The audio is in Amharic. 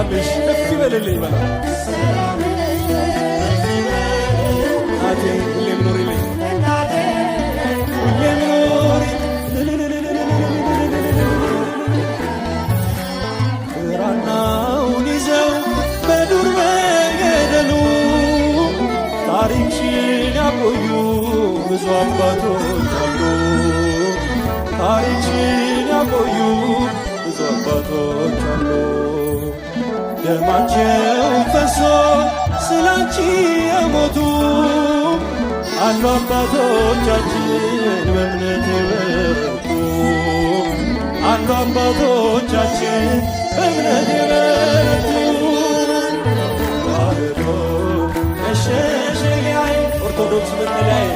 ይብዛልሽ ከፍ ይበልልኝ በላ እናቴ ሁሌም ኑሪልኝ ሁሌም ኑሪ ብራናውን ይዘው በዱር በገደሉ ታሪክሽን ያቆዩ ብዙ አባቶች አሉ ታሪክሽን ያቆዩ ብዙ አባቶች አሉ ደማቸው ፈሶ ስላንቺ የሞቱ አሉ አባቶቻችን በእምነት የበረቱ አሉ አባቶቻችን በእምነት የበረቱ ተዋህዶ መሸሸጊያዬ ኦርቶዶክስ መጠለያዬ